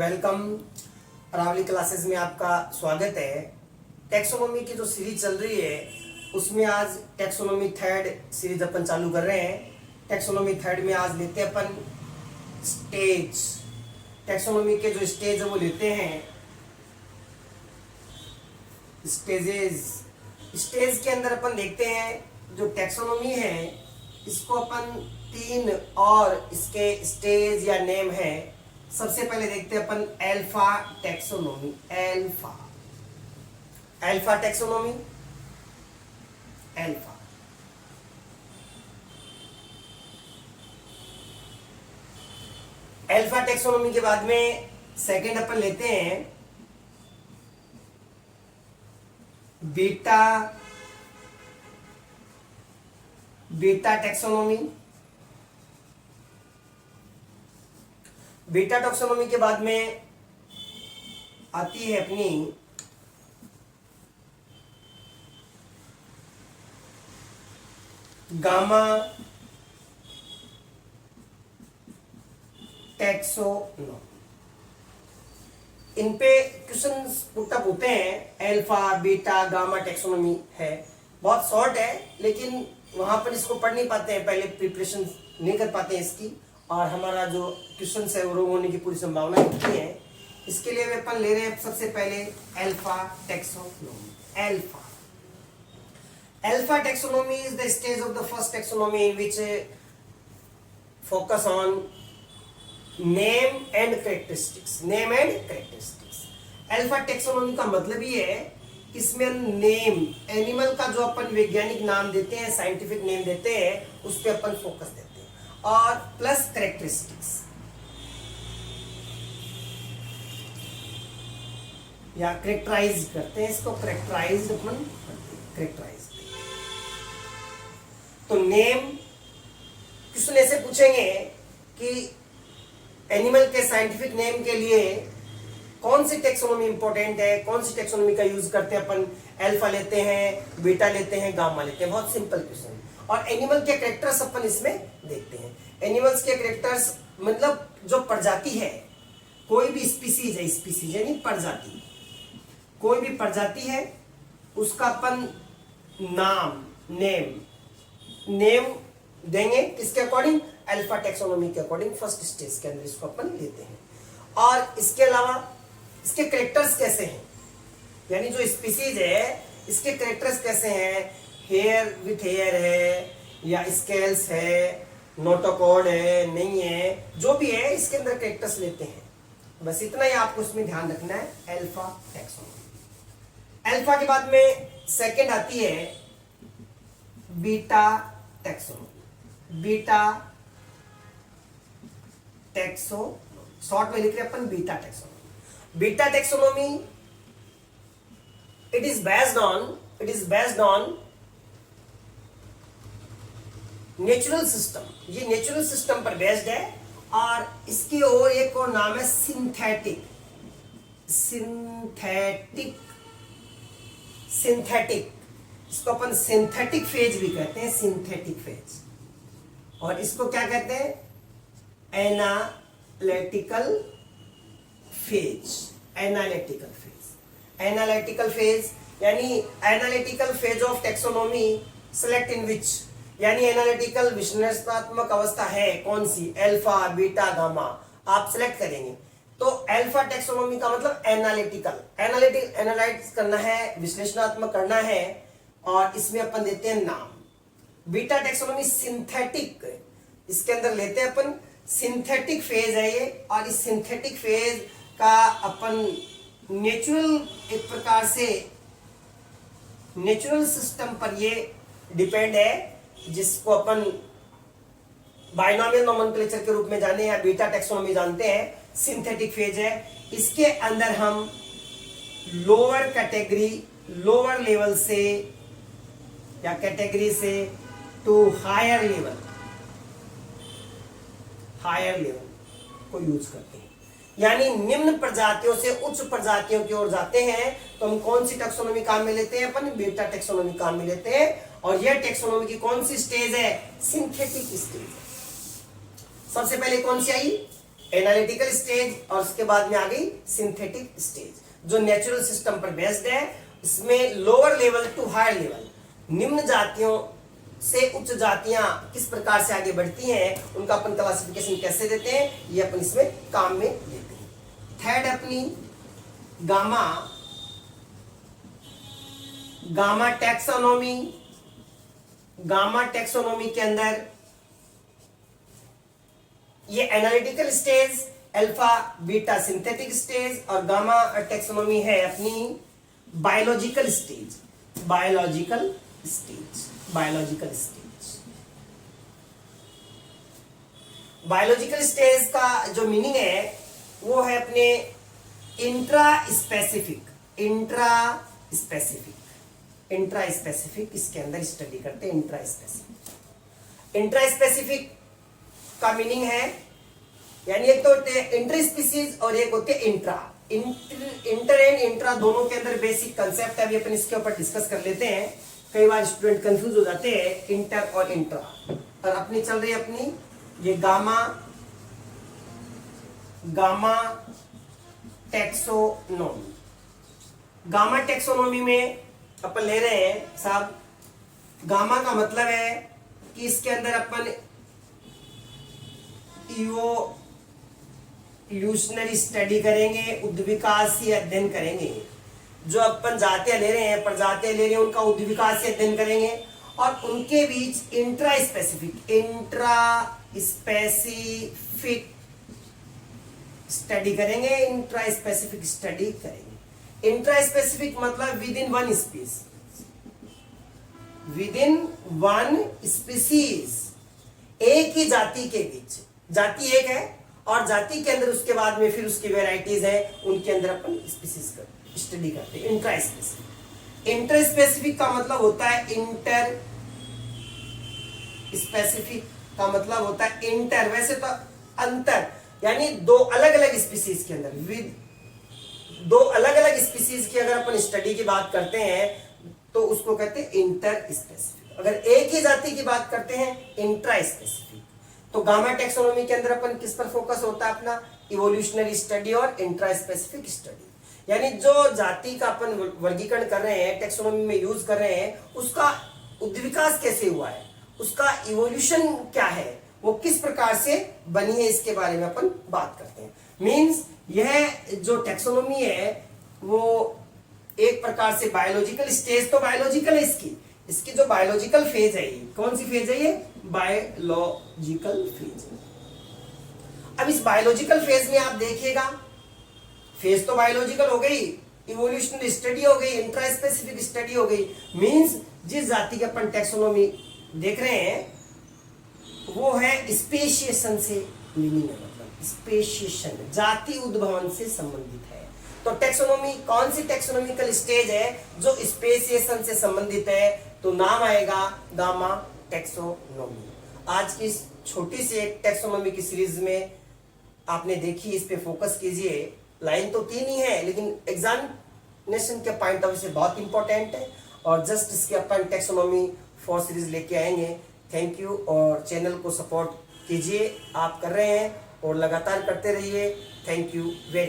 Welcome. Aravalli classes में आपका स्वागत है। टैक्सोनॉमी की जो सीरीज चल रही है उसमें आज टैक्सोनॉमी थर्ड सीरीज अपन चालू कर रहे हैं। टैक्सोनॉमी थर्ड में आज लेते हैं अपन स्टेज। टैक्सोनॉमी के जो स्टेज है वो लेते हैं स्टेजेस। स्टेज के अंदर अपन देखते हैं जो टैक्सोनॉमी है इसको अपन तीन और इसके स्टेज या नेम है। सबसे पहले देखते हैं अपन alpha taxonomy. Alpha taxonomy, alpha alpha taxonomy के बाद में सेकंड अपन लेते हैं बीटा टैक्सोनॉमी। बीटा टैक्सोनॉमी के बाद में आती है अपनी गामा टैक्सोनॉमी। इन पे क्वेश्चन पुटअप होते हैं। अल्फा बीटा गामा टैक्सोनॉमी है, बहुत शॉर्ट है लेकिन वहां पर इसको पढ़ नहीं पाते हैं, पहले प्रिपरेशन नहीं कर पाते हैं इसकी, और हमारा जो क्वेश्चन है वो रोग होने की पूरी संभावना होती है। इसके लिए अपन ले रहे हैं सबसे पहले alpha taxonomy. Alpha taxonomy is the stage of the first taxonomy in which focus on name and characteristics. Alpha taxonomy का मतलब ये है इसमें नेम, एनिमल का जो अपन वैज्ञानिक नाम देते हैं, साइंटिफिक नेम देते हैं, उस पर अपन फोकस देते हैं, और प्लस कैरेक्टरिस्टिक्स या कैरेक्टराइज करते हैं इसको। कैरेक्टराइज अपन कैरेक्टराइज। तो नेम क्वेश्चन ऐसे पूछेंगे कि एनिमल के साइंटिफिक नेम के लिए कौन सी टैक्सोनॉमी इंपॉर्टेंट है, कौन सी टैक्सोनॉमी का यूज करते हैं अपन। अल्फा लेते हैं, बीटा लेते हैं, गामा लेते हैं, बहुत सिंपल क्वेश्चन। और एनिमल के कैरेक्टर्स अपन इसमें देखते हैं। एनिमल्स के कैरेक्टर्स मतलब जो प्रजाति है, कोई भी स्पीसीज है, स्पीसीज यानी प्रजाति, कोई भी प्रजाति है उसका अपन नाम नेम देंगे किसके अकॉर्डिंग, अल्फा टैक्सोनॉमी के अकॉर्डिंग। फर्स्ट स्टेज के अंदर इसको अपन लेते हैं। और इसके अलावा इसके कैरेक्टर्स कैसे हैं, यानी जो स्पीसीज है इसके कैरेक्टर्स कैसे हैं, हेयर विथ हेयर है या स्केल्स है, नोटोकॉर्ड है, नहीं है, जो भी है इसके अंदर कैरेक्टर्स लेते हैं। बस इतना ही आपको इसमें ध्यान रखना है। Alpha taxonomy. अल्फा के बाद में सेकंड आती है बीटा टैक्सोनॉमी। शॉर्ट में लिख रहे अपन beta taxonomy. Beta taxonomy it is based on natural system. ये नेचुरल सिस्टम पर बेस्ड है। और इसकी और एक और नाम है सिंथेटिक। इसको अपन सिंथेटिक फेज भी कहते हैं, सिंथेटिक फेज। और इसको क्या कहते हैं, एनालिटिकल फेज यानी analytical phase of taxonomy select in which, यानी एनालिटिकल विश्लेषणात्मक अवस्था है कौन सी, अल्फा बीटा गामा, आप सिलेक्ट करेंगे। तो अल्फा टैक्सोनॉमी का मतलब एनालाइज करना है, विश्लेषणात्मक करना है, और इसमें अपन देते हैं नाम। बीटा टैक्सोनॉमी सिंथेटिक, इसके अंदर लेते हैं अपन सिंथेटिक फेज है ये। और इस सिंथेटिक फेज का अपन नेचुरल, एक प्रकार से नेचुरल सिस्टम पर ये डिपेंड है, जिसको अपन बाइनोमियल नोमेनक्लेचर के रूप में जाने या बीटा टैक्सोनॉमी जानते हैं। सिंथेटिक फेज है, इसके अंदर हम लोअर लेवल से या कैटेगरी से टू हायर लेवल को यूज करते हैं, यानी निम्न प्रजातियों से उच्च प्रजातियों की ओर जाते हैं। तो हम कौन सी टैक्सोनॉमी काम में लेते हैं, अपन बीटा टैक्सोनॉमी काम में लेते हैं। और यह टैक्सोनॉमी की कौन सी स्टेज है, सिंथेटिक स्टेज। सबसे पहले कौन सी आई, एनालिटिकल स्टेज और उसके बाद में आ गई सिंथेटिक स्टेज जो नेचुरल सिस्टम पर बेस्ड है। इसमें lower level to higher level, निम्न जातियों से उच्च जातियां किस प्रकार से आगे बढ़ती हैं, उनका अपन क्लासिफिकेशन कैसे देते हैं, ये अपन इसमें काम में लेते हैं। थर्ड अपनी गामा टैक्सोनॉमी। गामा टैक्सोनॉमी के अंदर ये analytical stage, alpha beta synthetic stage और गामा टैक्सोनॉमी है अपनी biological stage. Biological stage biological stage का जो मीनिंग है वो है अपने इंट्रा स्पेसिफिक इसके अंदर स्टडी करते हैं। इंट्रा स्पेसिफिक का मीनिंग है, यानी एक तो इंटर स्पीसीज और एक होते हैं इंटर एंड इंट्रा, दोनों के अंदर बेसिक कंसेप्ट है। अभी अपन इसके ऊपर डिस्कस कर लेते हैं। कई बार स्टूडेंट कंफ्यूज हो जाते हैं इंटर और इंट्रा। और अपनी चल रही है अपनी ये गामा टैक्सोनॉमी। गामा टैक्सोनॉमी में अपन ले रहे हैं साहब, गामा का मतलब है कि इसके अंदर अपन इवोल्यूशनरी स्टडी करेंगे, उद्विकासीय अध्ययन करेंगे। जो अपन जातियां ले रहे हैं, प्रजातियां ले रहे हैं, उनका उद्विकासीय अध्ययन करेंगे और उनके बीच इंट्रा स्पेसिफिक स्टडी करेंगे। इंट्रा स्पेसिफिक मतलब विद इन वन स्पीसीज, एक ही जाति के बीच, जाति एक है और जाति के अंदर उसके बाद में फिर उसकी वेराइटीज है, उनके अंदर अपन स्पीसीज स्टडी करते हैं। इंटर स्पेसिफिक का मतलब होता है इंटर, वैसे तो अंतर, यानी दो अलग अलग स्पीसीज के अंदर, दो अलग अलग स्पीसीज की अगर अपन स्टडी की बात करते हैं तो उसको कहते हैं इंटर स्पेसिफिक। अगर एक ही जाति की बात करते हैं इंट्रा स्पेसिफिक। तो गामा टेक्सोनॉमी के अंदर अपन किस पर फोकस होता है अपना, इवोल्यूशनरी स्टडी और इंट्रा स्पेसिफिक स्टडी, यानी जो जाति का अपन वर्गीकरण कर रहे हैं, टेक्सोनॉमी में यूज कर रहे हैं, उसका उद्विकास कैसे हुआ है, उसका इवोल्यूशन क्या है, वो किस प्रकार से बनी है, इसके बारे में अपन बात करते हैं। मींस यह जो टेक्सोनॉमी है वो एक प्रकार से बायोलॉजिकल स्टेज, तो बायोलॉजिकल है इसकी जो बायोलॉजिकल फेज है, ये कौन सी फेज है, ये बायोलॉजिकल फेज। अब इस बायोलॉजिकल फेज में आप देखिएगा, फेज तो बायोलॉजिकल हो गई, इवोल्यूशनरी स्टडी हो गई, इंट्रा स्पेसिफिक स्टडी हो गई। मींस जिस जाति के अपन टेक्सोनॉमी देख रहे हैं वो है स्पेशिएशन से मीनिंग है, मतलब स्पेशिएशन जाति उद्भवन से संबंधित है। तो टेक्सोनॉमी कौन सी टेक्सोनॉमिकल स्टेज है जो स्पेशिएशन से संबंधित है, तो नाम आएगा गामा टेक्सोनॉमी। आज की इस छोटी सी एक टेक्सोनॉमी की सीरीज में आपने देखी, इस पे फोकस कीजिए। लाइन तो 3 ही है लेकिन एग्जामिनेशन के पॉइंट ऑफ व्यू से बहुत इंपॉर्टेंट है, और जस्ट इसके अपन टेक्सोनॉमी 4 सीरीज लेके आएंगे। थैंक यू, और चैनल को सपोर्ट कीजिए, आप कर रहे हैं और लगातार करते रहिए। Thank you very much.